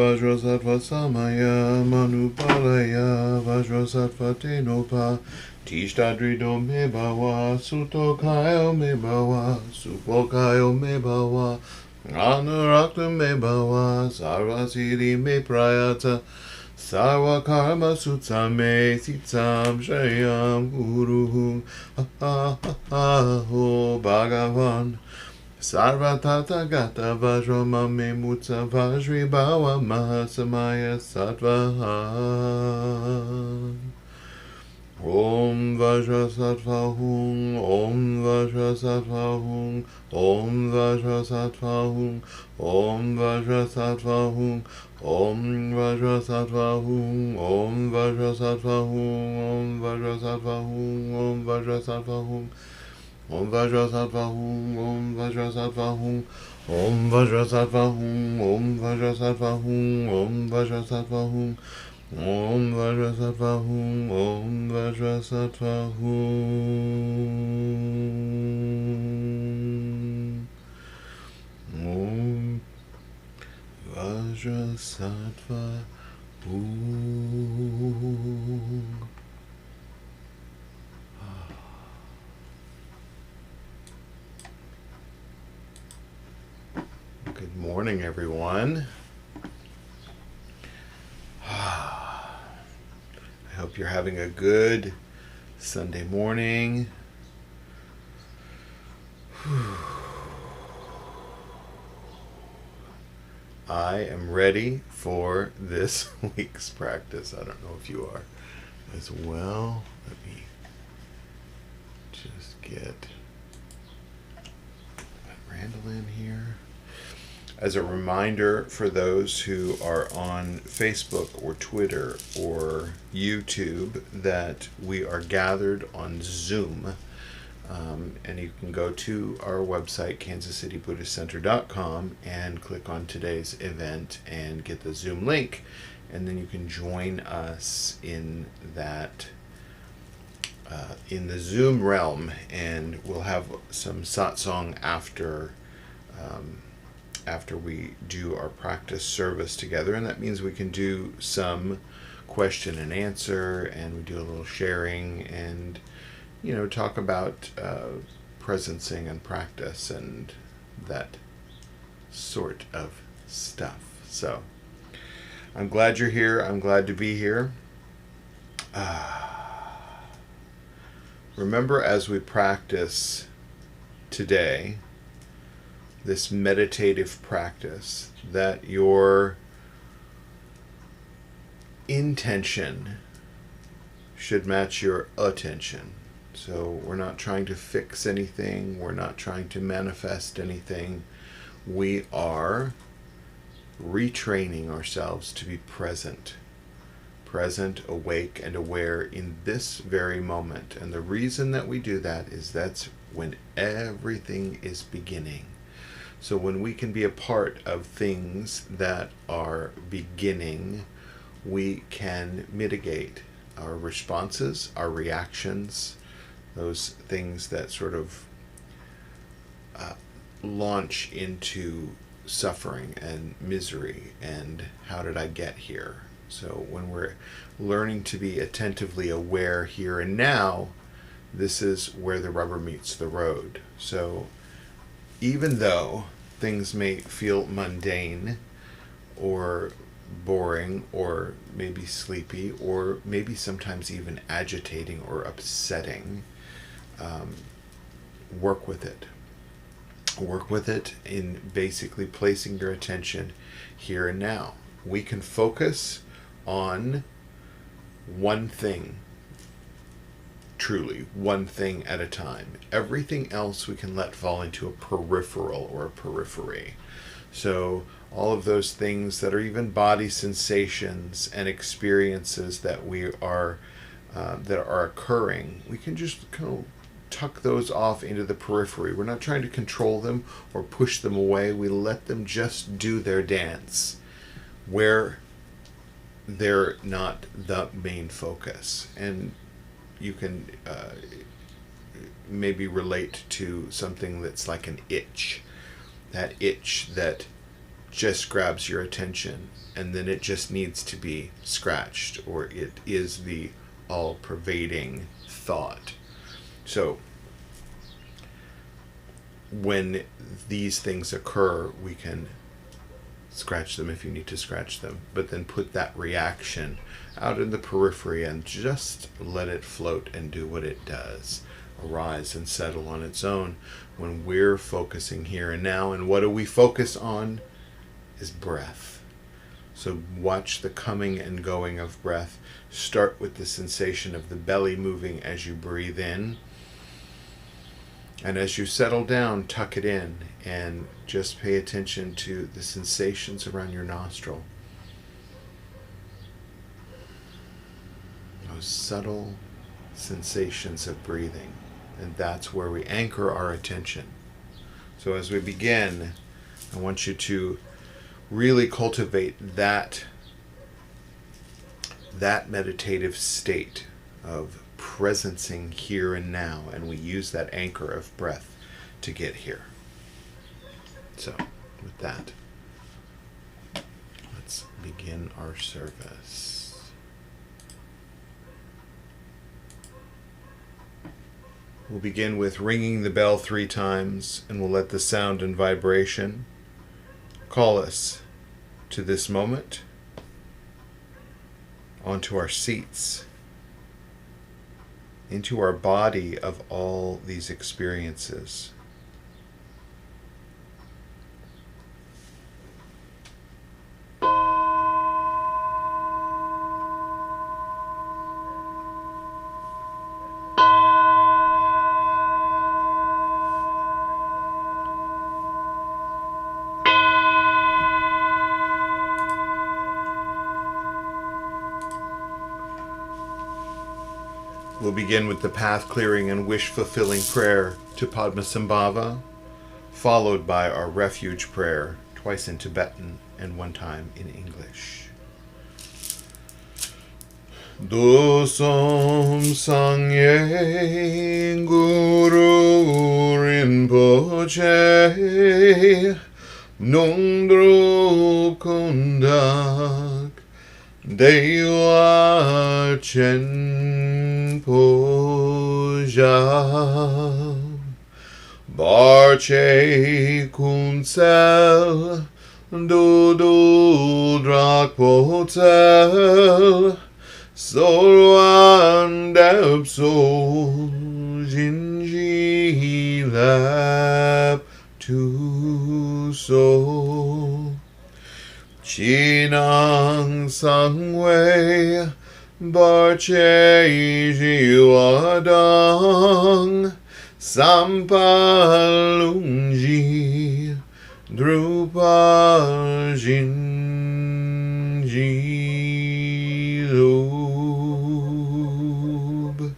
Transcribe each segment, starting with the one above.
Vajrasattva Samaya Manupalaya Vajrasattva Tenopa Tishtadrido Me Bhava Sutokayo Me Bhava Supokayo Me Bhava Anurakta Me Bhava Sarvasiddhi Me Prayata Sarva Karma Sutsame Sitsam Shayam Guruhu Ho Bhagavan Sarva Tata Gata Vajramame Mutsa Vajri Bhava Mahasamaya Sattva Om Vajrasattva Hum Om Vajrasattva Hum Om Vajrasattva Hum Om Vajrasattva Hum Om Vajrasattva Hum Om Vajrasattva Hum Om Vajrasattva Hum Om Vajrasattva Hum Om Vajrasattva Hum Om Vajrasattva Hum Om Vajrasattva Hum Om Vajrasattva Hum Om Vajrasattva Hum Om Vajrasattva Hum Om Vajrasattva Hum Om Vajrasattva Hum. Good morning, everyone. I hope you're having a good Sunday morning. I am ready for this week's practice. I don't know if you are as well. Let me just get Randall in here. As a reminder for those who are on Facebook or Twitter or YouTube that we are gathered on Zoom. And you can go to our website, kansascitybuddhistcenter.com, and click on today's event and get the Zoom link. And then you can join us in that in the Zoom realm, and we'll have some satsang after we do our practice service together, and that means we can do some question and answer, and we do a little sharing, and talk about presencing and practice and that sort of stuff. So I'm glad you're here. I'm glad to be here. Remember, as we practice today, this meditative practice, that your intention should match your attention. So we're not trying to fix anything. We're not trying to manifest anything. We are retraining ourselves to be present, awake, and aware in this very moment. And the reason that we do that is that's when everything is beginning. So when we can be a part of things that are beginning, we can mitigate our responses, our reactions, those things that sort of launch into suffering and misery and how did I get here? So when we're learning to be attentively aware here and now, this is where the rubber meets the road. So even though things may feel mundane or boring or maybe sleepy or maybe sometimes even agitating or upsetting, work with it. Work with it in basically placing your attention here and now. We can focus on one thing, truly one thing at a time. Everything else we can let fall into a peripheral or a periphery. So all of those things that are even body sensations and experiences that we are that are occurring, we can just kind of tuck those off into the periphery. We're not trying to control them or push them away. We let them just do their dance where they're not the main focus. And you can maybe relate to something that's like an itch. That itch that just grabs your attention, and then it just needs to be scratched, or it is the all-pervading thought. So when these things occur, we can scratch them if you need to scratch them, but then put that reaction out in the periphery and just let it float and do what it does, arise and settle on its own when we're focusing here and now. And what do we focus on? Is breath. So watch the coming and going of breath. Start with the sensation of the belly moving as you breathe in. And as you settle down, tuck it in and just pay attention to the sensations around your nostril. Those subtle sensations of breathing. And that's where we anchor our attention. So as we begin, I want you to really cultivate that meditative state of presencing here and now, and we use that anchor of breath to get here. So with that, let's begin our service. We'll begin with ringing the bell 3 times, and we'll let the sound and vibration call us to this moment, onto our seats, into our body of all these experiences. We'll begin with the path-clearing and wish-fulfilling prayer to Padmasambhava, followed by our refuge prayer, twice in Tibetan and 1 time in English. Dosam Sangye Guru Rinpoche Nungdrup Kundak Dewa Chen Poja Barche Kunsel Dodo Drak Potel Sorwan Depso Jinji Lap Tu So Chinang Sangwei Barche Jiwadang Sampalungji Drupa Jinji Lub.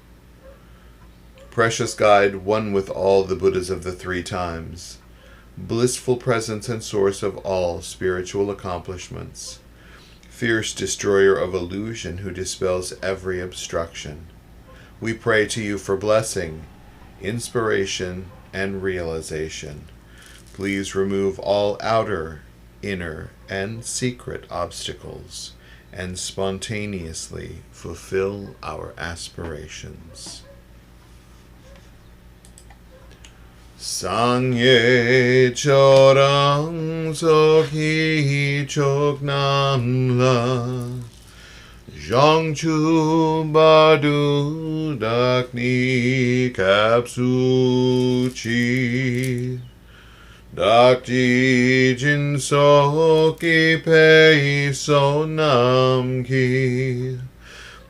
Precious Guide, one with all the Buddhas of the 3 times, blissful presence and source of all spiritual accomplishments, fierce destroyer of illusion who dispels every obstruction, we pray to you for blessing, inspiration, and realization. Please remove all outer, inner, and secret obstacles, and spontaneously fulfill our aspirations. Sangye Chorang Sokhi Choknamla Zhangchu Badu Dakni Kapsuchi Dakji Jin Soki Pei Sonam Ki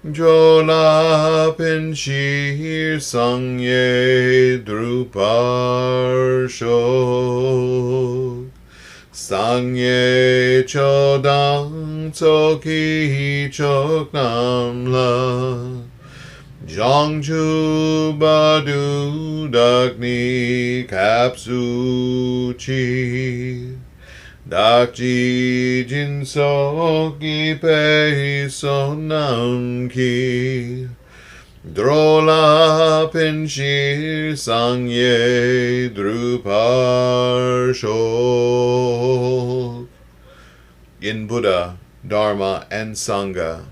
Jola Pinshir Sangye Drupar Shok Sangye Chodang Tsoki Choknamla Jangchu Badu Dakni Kapsuchi Dakji Jinsoki Pei Sonam Ki Drola Pinshir Sangye Drupar Shok In Buddha, Dharma, and Sangha,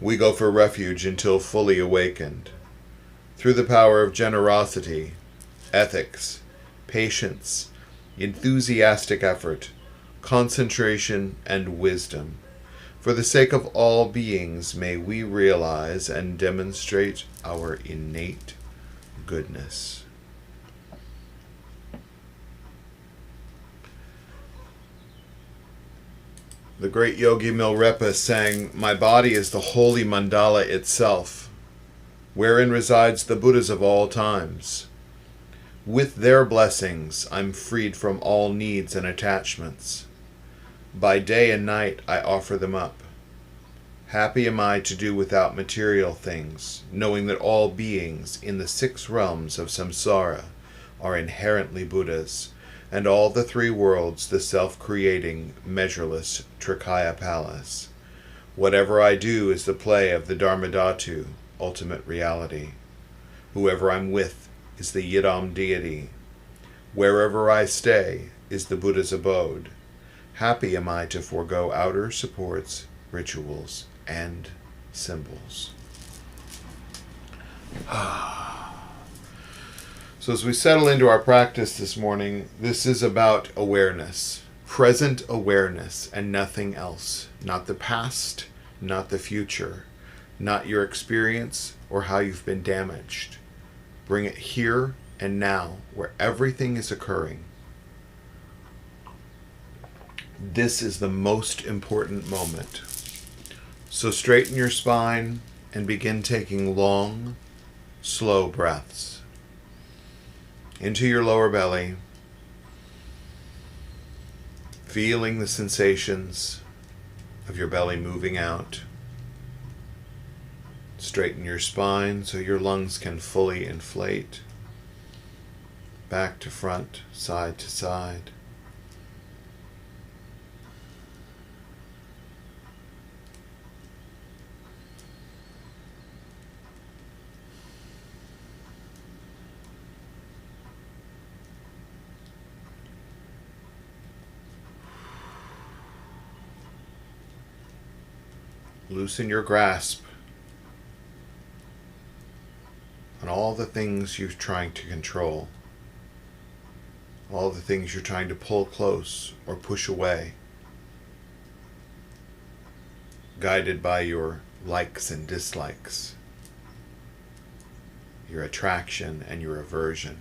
we go for refuge until fully awakened. Through the power of generosity, ethics, patience, enthusiastic effort, concentration, and wisdom, for the sake of all beings, may we realize and demonstrate our innate goodness. The great Yogi Milarepa sang, "My body is the holy mandala itself, wherein resides the Buddhas of all times. With their blessings, I'm freed from all needs and attachments. By day and night, I offer them up. Happy am I to do without material things, knowing that all beings in the 6 realms of samsara are inherently Buddhas, and all the 3 worlds the self-creating, measureless Trikaya Palace. Whatever I do is the play of the Dharmadhatu, ultimate reality. Whoever I'm with is the Yidam deity. Wherever I stay is the Buddha's abode. Happy am I to forego outer supports, rituals, and symbols." So as we settle into our practice this morning, this is about awareness, present awareness, and nothing else. Not the past, not the future, not your experience or how you've been damaged. Bring it here and now, where everything is occurring. This is the most important moment. So straighten your spine and begin taking long, slow breaths into your lower belly, feeling the sensations of your belly moving out. Straighten your spine so your lungs can fully inflate, back to front, side to side. Loosen your grasp on all the things you're trying to control, all the things you're trying to pull close or push away, guided by your likes and dislikes, your attraction and your aversion.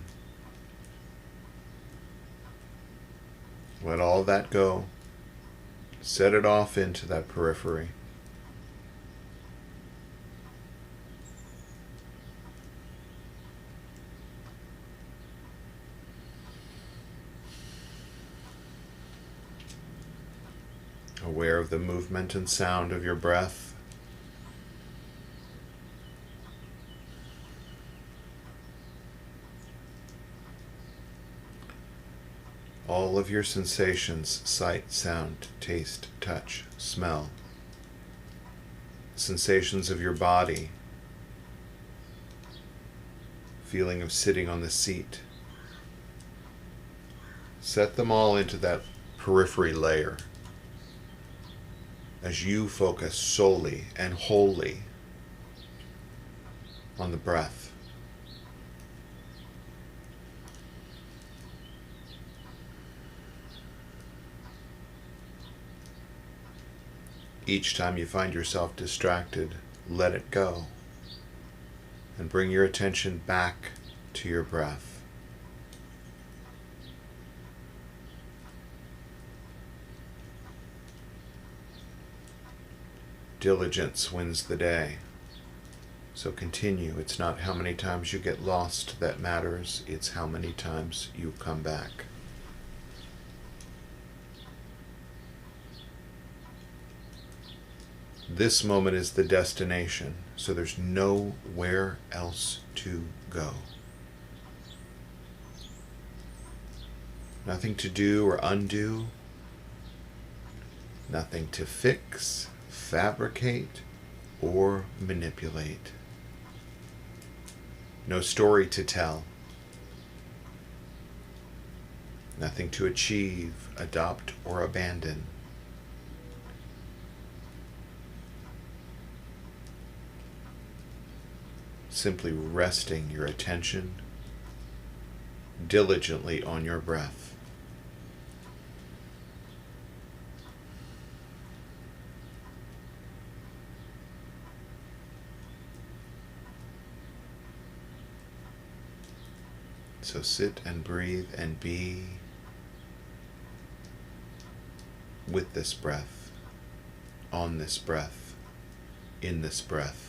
Let all that go. Set it off into that periphery. Aware of the movement and sound of your breath. All of your sensations, sight, sound, taste, touch, smell. Sensations of your body. Feeling of sitting on the seat. Set them all into that periphery layer as you focus solely and wholly on the breath. Each time you find yourself distracted, let it go and bring your attention back to your breath. Diligence wins the day. So continue. It's not how many times you get lost that matters, it's how many times you come back. This moment is the destination, so there's nowhere else to go. Nothing to do or undo. Nothing to fix, fabricate, or manipulate. No story to tell. Nothing to achieve, adopt, or abandon. simply resting your attention diligently on your breath. So sit and breathe and be with this breath, on this breath, in this breath.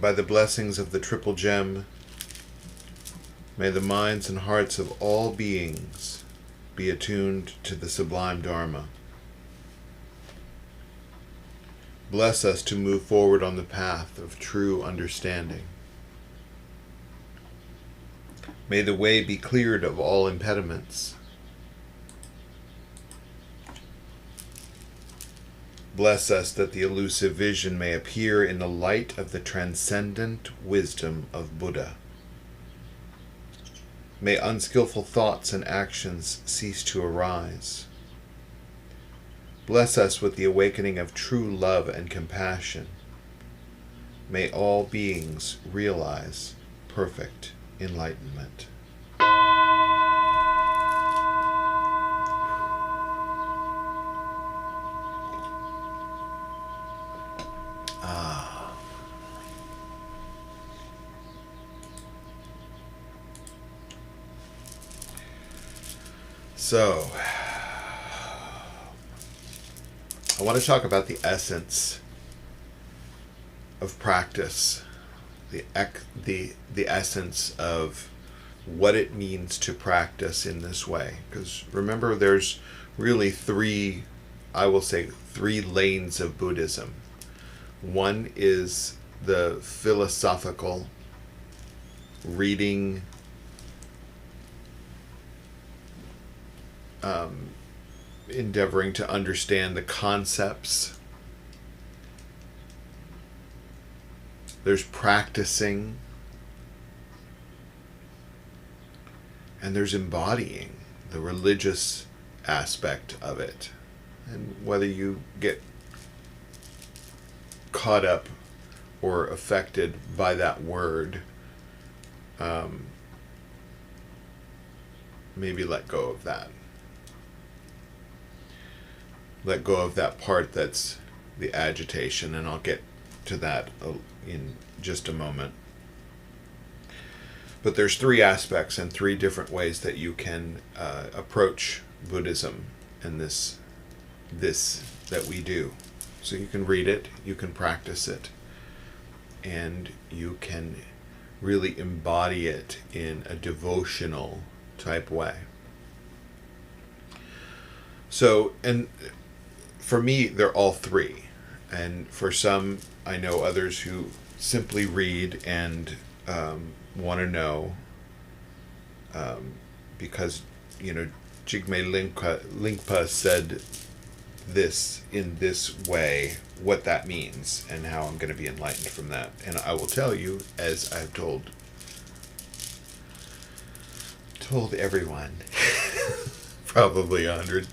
By the blessings of the Triple Gem, may the minds and hearts of all beings be attuned to the sublime Dharma. Bless us to move forward on the path of true understanding. May the way be cleared of all impediments. Bless us that the elusive vision may appear in the light of the transcendent wisdom of Buddha. May unskillful thoughts and actions cease to arise. Bless us with the awakening of true love and compassion. May all beings realize perfect enlightenment. So, I want to talk about the essence of practice, the essence of what it means to practice in this way. Because remember, there's really three lanes of Buddhism. One is the philosophical, reading, endeavoring to understand the concepts. There's practicing, and there's embodying, the religious aspect of it. And whether you get caught up or affected by that word, maybe let go of that. Let go of that part that's the agitation, and I'll get to that in just a moment. But there's three aspects and three different ways that you can approach Buddhism and this that we do. So you can read it, you can practice it, and you can really embody it in a devotional type way. So, and for me, they're all three. And for some, I know others who simply read and want to know, because, Jigme Lingpa said this in this way, what that means, and how I'm going to be enlightened from that. And I will tell you, as I've told everyone, probably 100,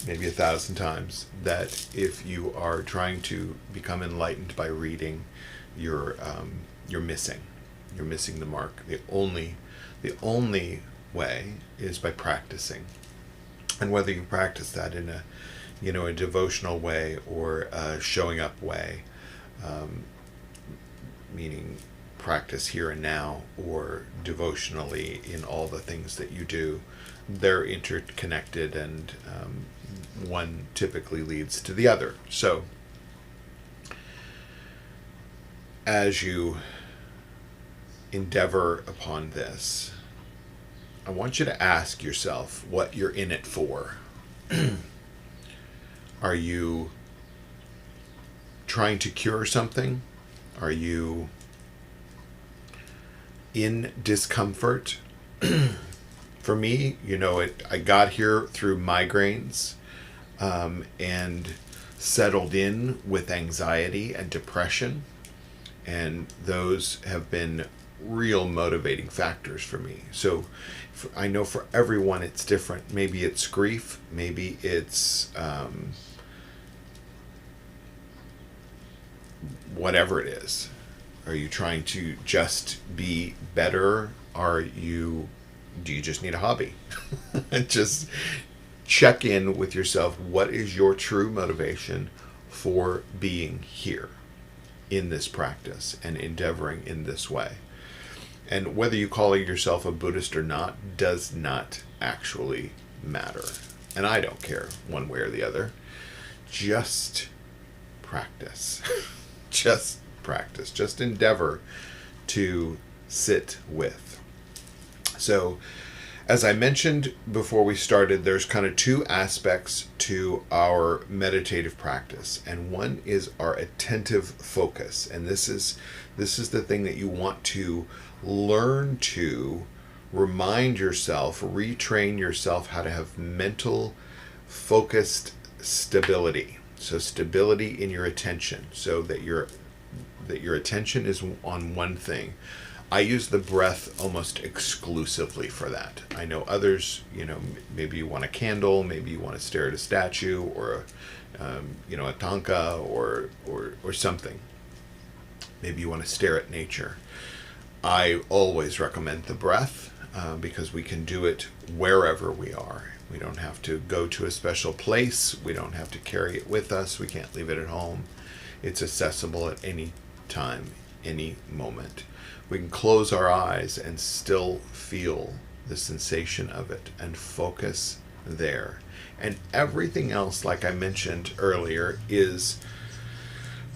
maybe 1,000 times, that if you are trying to become enlightened by reading, you're missing the mark. The only way is by practicing, and whether you practice that in a devotional way or a showing up way, meaning practice here and now, or devotionally in all the things that you do, they're interconnected, and one typically leads to the other. So as you endeavor upon this, I want you to ask yourself what you're in it for. Are you trying to cure something? Are you in discomfort? For me, I got here through migraines, and settled in with anxiety and depression, and those have been real motivating factors for me. So I know for everyone it's different. Maybe it's grief, maybe it's whatever it is. Are you trying to just be better? Do you just need a hobby? Just check in with yourself. What is your true motivation for being here in this practice and endeavoring in this way? And whether you call yourself a Buddhist or not does not actually matter. And I don't care one way or the other. Just practice. Just practice. Just endeavor to sit with. So, as I mentioned before we started, there's kind of two aspects to our meditative practice, and one is our attentive focus, and this is the thing that you want to learn to remind yourself, retrain yourself how to have mental focused stability. So stability in your attention, so that your attention is on one thing. I use the breath almost exclusively for that. I know others, maybe you want a candle, maybe you want to stare at a statue, or a tanka, or something. Maybe you want to stare at nature. I always recommend the breath because we can do it wherever we are. We don't have to go to a special place. We don't have to carry it with us. We can't leave it at home. It's accessible at any time, any moment. We can close our eyes and still feel the sensation of it and focus there. And everything else, like I mentioned earlier, is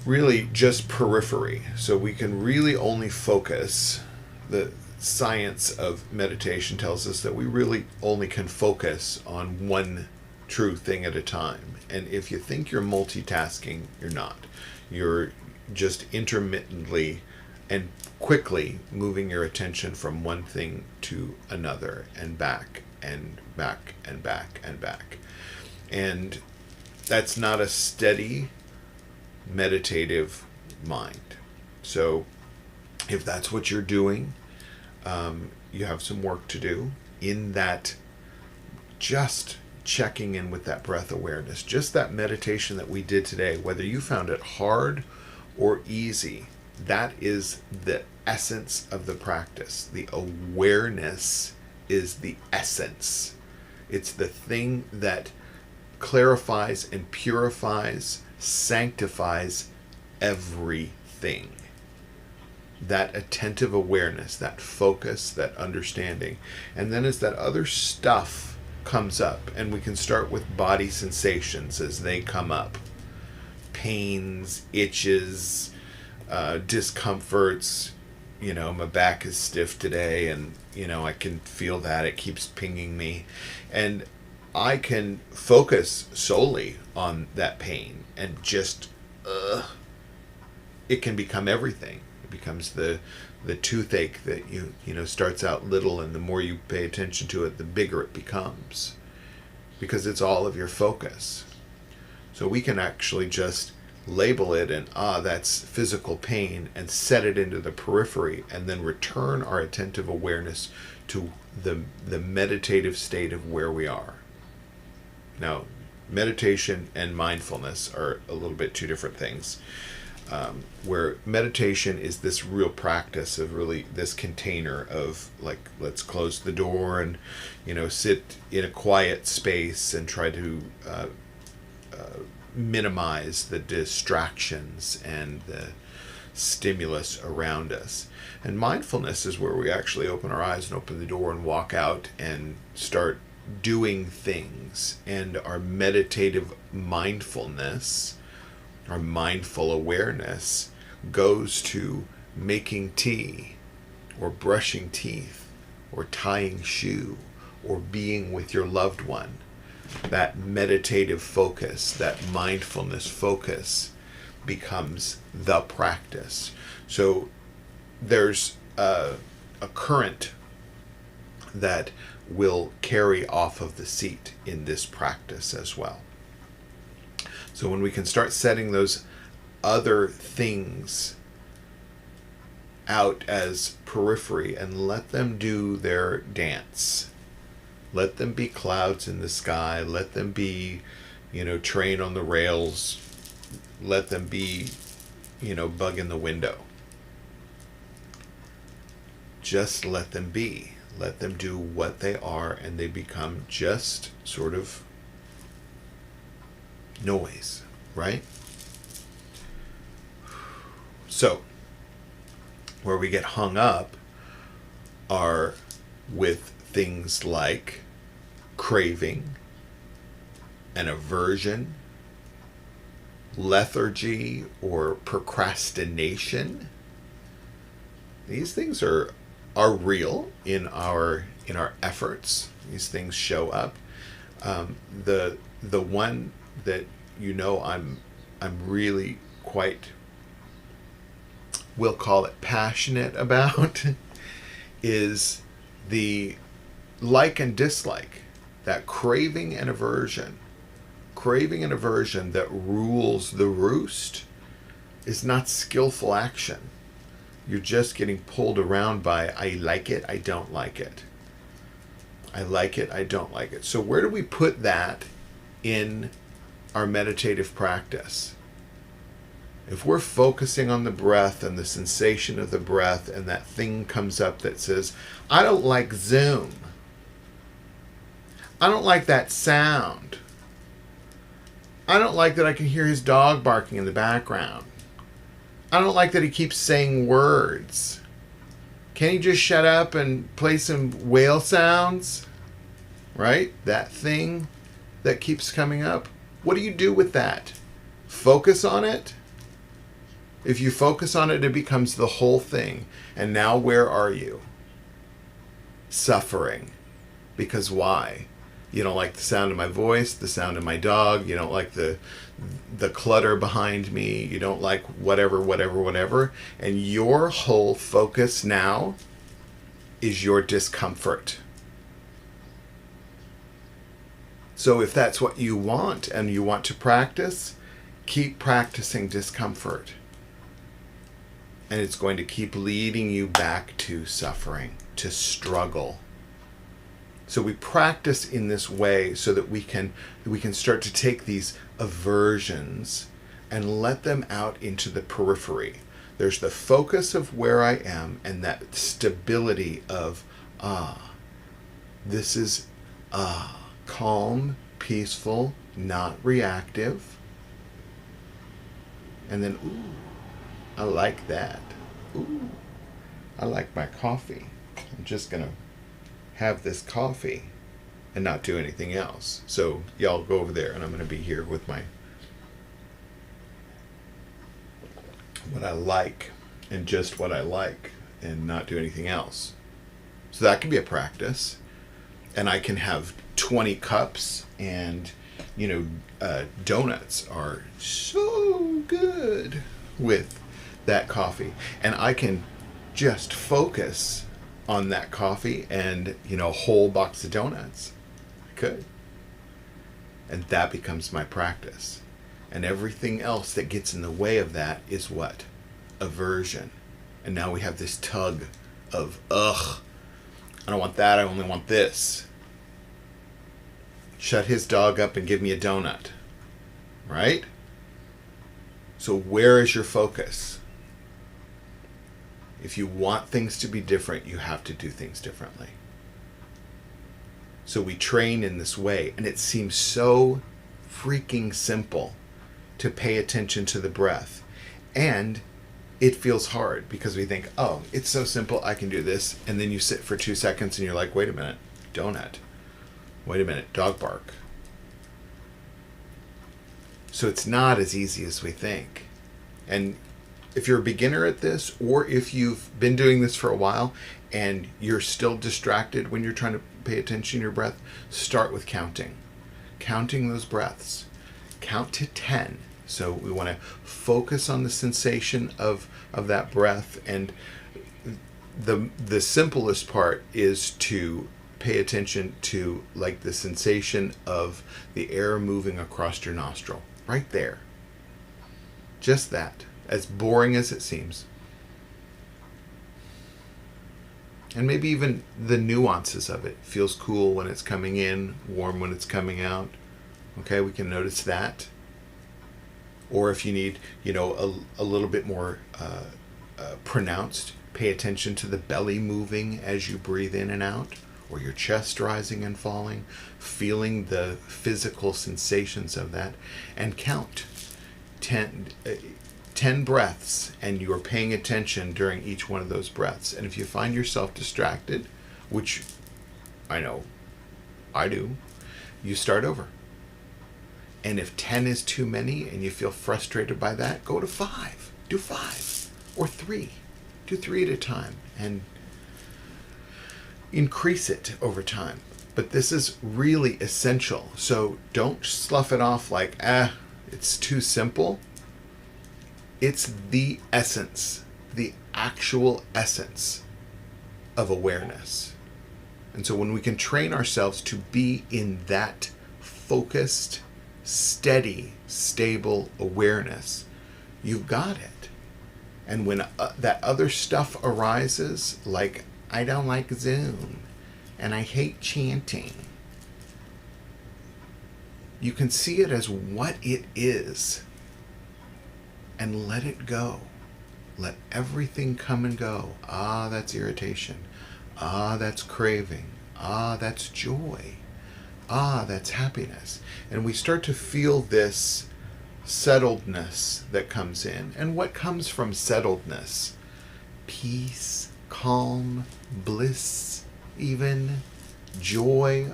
really just periphery. So we can really only focus. The science of meditation tells us that we really only can focus on one true thing at a time. And if you think you're multitasking, you're not. You're just intermittently and quickly moving your attention from one thing to another, and back and back and back and back. And that's not a steady meditative mind. So if that's what you're doing, you have some work to do in that, just checking in with that breath awareness, just that meditation that we did today, whether you found it hard or easy. That is the essence of the practice. The awareness is the essence. It's the thing that clarifies and purifies, sanctifies everything. That attentive awareness, that focus, that understanding. And then as that other stuff comes up, and we can start with body sensations as they come up. Pains, itches, discomforts. My back is stiff today, and I can feel that it keeps pinging me, and I can focus solely on that pain, and just it can become everything. It becomes the toothache that starts out little, and the more you pay attention to it, the bigger it becomes, because it's all of your focus. So we can actually just label it and that's physical pain, and set it into the periphery, and then return our attentive awareness to the meditative state of where we are. Now, meditation and mindfulness are a little bit two different things. Where meditation is this real practice of really this container of, like, let's close the door and sit in a quiet space and try to minimize the distractions and the stimulus around us. And mindfulness is where we actually open our eyes and open the door and walk out and start doing things. And our meditative mindfulness, our mindful awareness, goes to making tea, or brushing teeth, or tying shoe, or being with your loved one. That meditative focus, that mindfulness focus, becomes the practice. So there's a current that will carry off of the seat in this practice as well. So when we can start setting those other things out as periphery and let them do their dance, let them be clouds in the sky, let them be, train on the rails, let them be, bug in the window. Just let them be. Let them do what they are, and they become just sort of noise, right? So, where we get hung up are with things like craving and aversion lethargy or procrastination. These things are real in our efforts. These things show up. The one that I'm really quite, we'll call it passionate about is the like and dislike, that craving and aversion. Craving and aversion that rules the roost is not skillful action. You're just getting pulled around by, I like it, I don't like it. I like it, I don't like it. So where do we put that in our meditative practice? If we're focusing on the breath and the sensation of the breath, and that thing comes up that says, I don't like Zoom. I don't like that sound. I don't like that I can hear his dog barking in the background. I don't like that he keeps saying words. Can he just shut up and play some whale sounds? Right? That thing that keeps coming up. What do you do with that? Focus on it? If you focus on it, it becomes the whole thing. And now where are you? Suffering. Because why? You don't like the sound of my voice, the sound of my dog. You don't like the clutter behind me. You don't like whatever. And your whole focus now is your discomfort. So if that's what you want and you want to practice, keep practicing discomfort. And it's going to keep leading you back to suffering, to struggle. So we practice in this way so that we can start to take these aversions and let them out into the periphery. There's the focus of where I am and that stability of, this is calm, peaceful, not reactive. And then, ooh, I like that. Ooh, I like my coffee. I'm just going to have this coffee and not do anything else. So y'all go over there and I'm going to be here with my what I like and just what I like and not do anything else. So that can be a practice. And I can have 20 cups and, donuts are so good with that coffee. And I can just focus on that coffee and, a whole box of donuts. I could. And that becomes my practice. And everything else that gets in the way of that is what? Aversion. And now we have this tug of, I don't want that, I only want this. Shut his dog up and give me a donut. Right? So where is your focus? If you want things to be different, you have to do things differently. So we train in this way, and it seems so freaking simple to pay attention to the breath. And it feels hard because we think, it's so simple, I can do this. And then you sit for 2 seconds and you're like, wait a minute, donut. Wait a minute, dog bark. So it's not as easy as we think. And if you're a beginner at this, or if you've been doing this for a while and you're still distracted when you're trying to pay attention to your breath, start with counting. Counting those breaths. Count to 10. So we want to focus on the sensation of that breath. And the simplest part is to pay attention to like the sensation of the air moving across your nostril. Right there. Just that. As boring as it seems. And maybe even the nuances of it. Feels cool when it's coming in, warm when it's coming out. Okay, we can notice that. Or if you need, a little bit more pronounced, pay attention to the belly moving as you breathe in and out, or your chest rising and falling, feeling the physical sensations of that, and count 10 breaths, and you are paying attention during each one of those breaths. And if you find yourself distracted, which I know I do, you start over. And if 10 is too many and you feel frustrated by that, go to 5. Do 5 or 3. Do 3 at a time and increase it over time. But this is really essential. So don't slough it off like, it's too simple. It's the essence, the actual essence of awareness. And so when we can train ourselves to be in that focused, steady, stable awareness, you've got it. And when that other stuff arises, like, I don't like Zoom, and I hate chanting, you can see it as what it is and let it go. Let everything come and go. That's irritation. That's craving. That's joy. That's happiness. And we start to feel this settledness that comes in. And what comes from settledness? Peace, calm, bliss, even joy.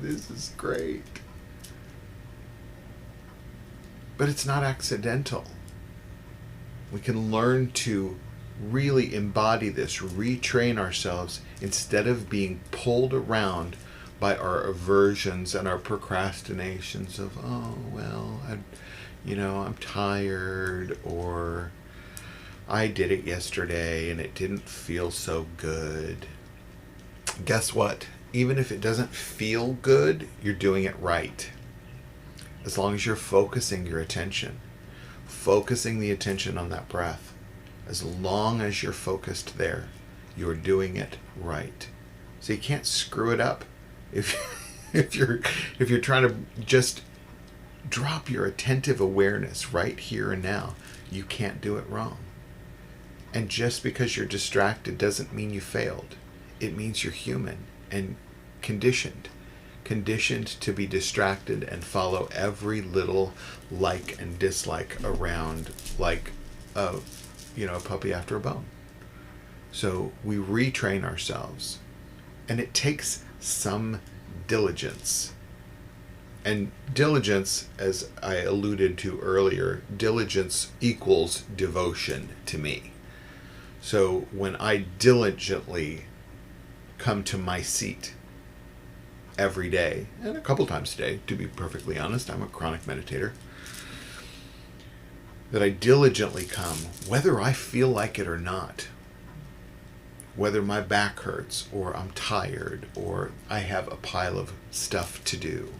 This is great. But it's not accidental. We can learn to really embody this, retrain ourselves instead of being pulled around by our aversions and our procrastinations of, I'm tired, or I did it yesterday and it didn't feel so good. Guess what? Even if it doesn't feel good, you're doing it right. As long as you're focusing your attention, focusing the attention on that breath, as long as you're focused there, you're doing it right. So you can't screw it up. If you're trying to just drop your attentive awareness right here and now, you can't do it wrong. And just because you're distracted doesn't mean you failed. It means you're human and conditioned to be distracted and follow every little like and dislike around, like a puppy after a bone. So we retrain ourselves, and it takes some diligence. And diligence, as I alluded to earlier, diligence equals devotion to me. So when I diligently come to my seat every day, and a couple times a day, to be perfectly honest, I'm a chronic meditator, that I diligently come, whether I feel like it or not, whether my back hurts, or I'm tired, or I have a pile of stuff to do,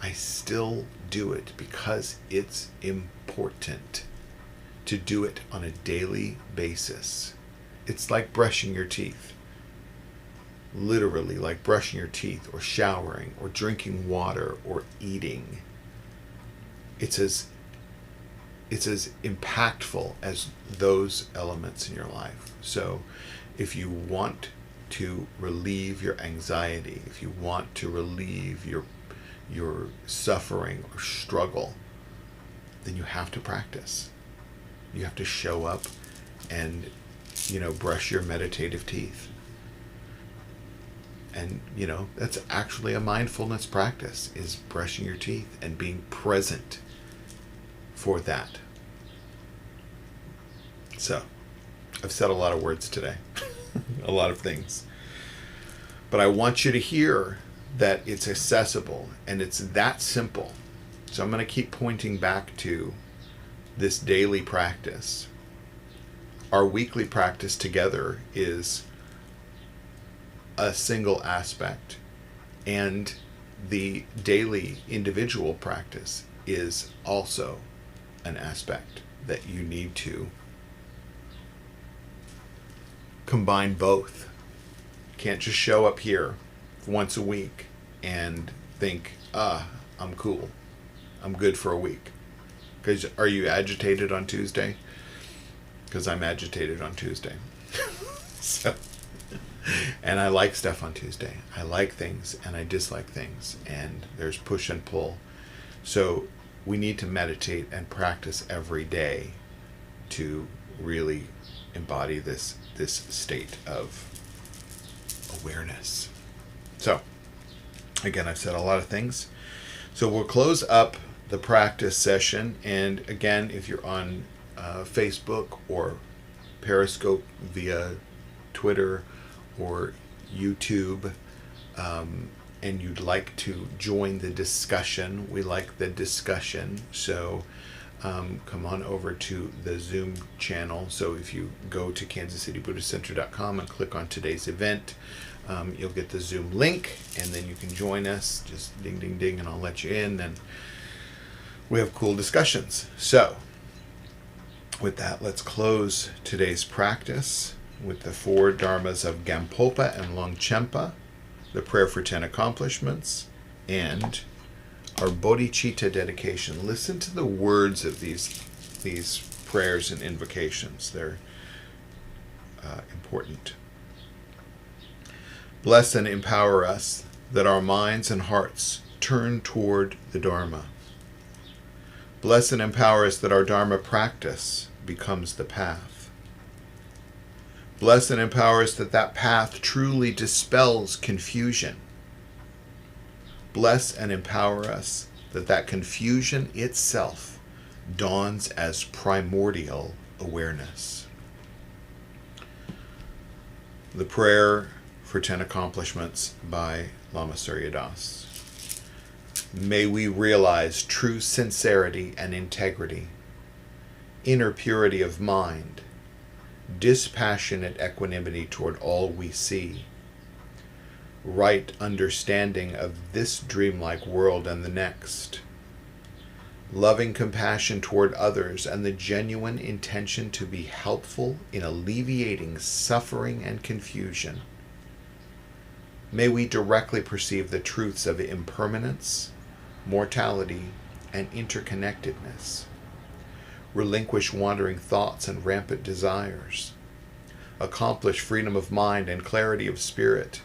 I still do it because it's important to do it on a daily basis. It's like brushing your teeth. Literally like brushing your teeth, or showering, or drinking water, or eating. It's as impactful as those elements in your life. So if you want to relieve your anxiety, if you want to relieve your suffering or struggle, then you have to practice. You have to show up and, brush your meditative teeth. And, that's actually a mindfulness practice, is brushing your teeth and being present for that. So, I've said a lot of words today, a lot of things. But I want you to hear that it's accessible and it's that simple. So I'm going to keep pointing back to this daily practice. Our weekly practice together is a single aspect, and the daily individual practice is also an aspect that you need to combine both. You can't just show up here once a week and think, I'm cool, I'm good for a week. Because are you agitated on Tuesday? Because I'm agitated on Tuesday. So, and I like stuff on Tuesday. I like things and I dislike things, and there's push and pull. So we need to meditate and practice every day to really embody this state of awareness. So again, I've said a lot of things. So we'll close up the practice session. And again, if you're on Facebook or Periscope via Twitter or YouTube, and you'd like to join the discussion, we like the discussion. So come on over to the Zoom channel. So if you go to kansascitybuddhistcenter.com and click on today's event, you'll get the Zoom link, and then you can join us. Just ding, ding, ding, and I'll let you in. And we have cool discussions. So with that, let's close today's practice with the 4 dharmas of Gampopa and Longchenpa, the prayer for 10 accomplishments, and our bodhicitta dedication. Listen to the words of these prayers and invocations. They're important. Bless and empower us that our minds and hearts turn toward the Dharma. Bless and empower us that our Dharma practice becomes the path. Bless and empower us that that path truly dispels confusion. Bless and empower us that that confusion itself dawns as primordial awareness. The prayer for 10 accomplishments by Lama Suryadas. May we realize true sincerity and integrity, inner purity of mind, dispassionate equanimity toward all we see, right understanding of this dreamlike world and the next, loving compassion toward others, and the genuine intention to be helpful in alleviating suffering and confusion. May we directly perceive the truths of impermanence, mortality, and interconnectedness. Relinquish wandering thoughts and rampant desires. Accomplish freedom of mind and clarity of spirit.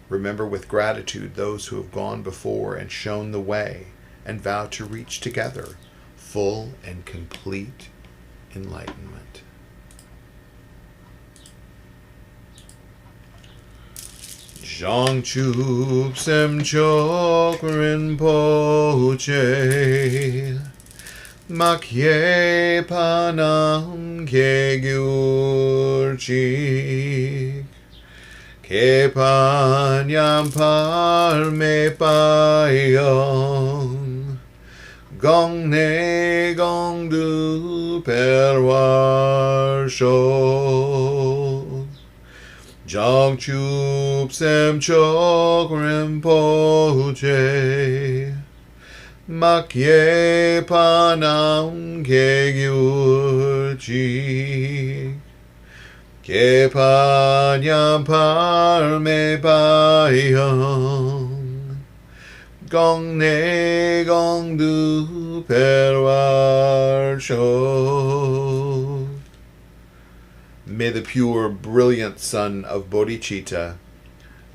Remember with gratitude those who have gone before and shown the way, and vow to reach together full and complete enlightenment. Zhangchup Semchok Rinpoche Makye Panam Kegyurchik Kepanyam Parme Payong Gongne Gongdu Perwarsho Zhangchup Semchok Rinpoche Makye Panam Kegyurchik Kepanyam Parme Payong Gongne Gongdu Perwarsho. May the pure, brilliant sun of bodhicitta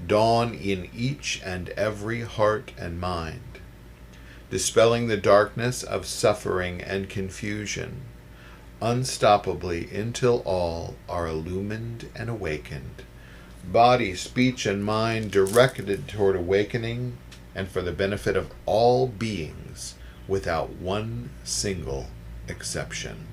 dawn in each and every heart and mind, dispelling the darkness of suffering and confusion, unstoppably until all are illumined and awakened, body, speech, and mind directed toward awakening and for the benefit of all beings without one single exception.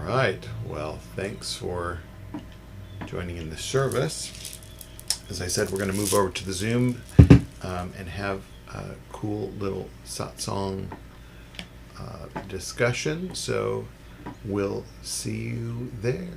Right. Well, thanks for joining in the service. As I said, we're going to move over to the Zoom and have a cool little satsang discussion. So we'll see you there.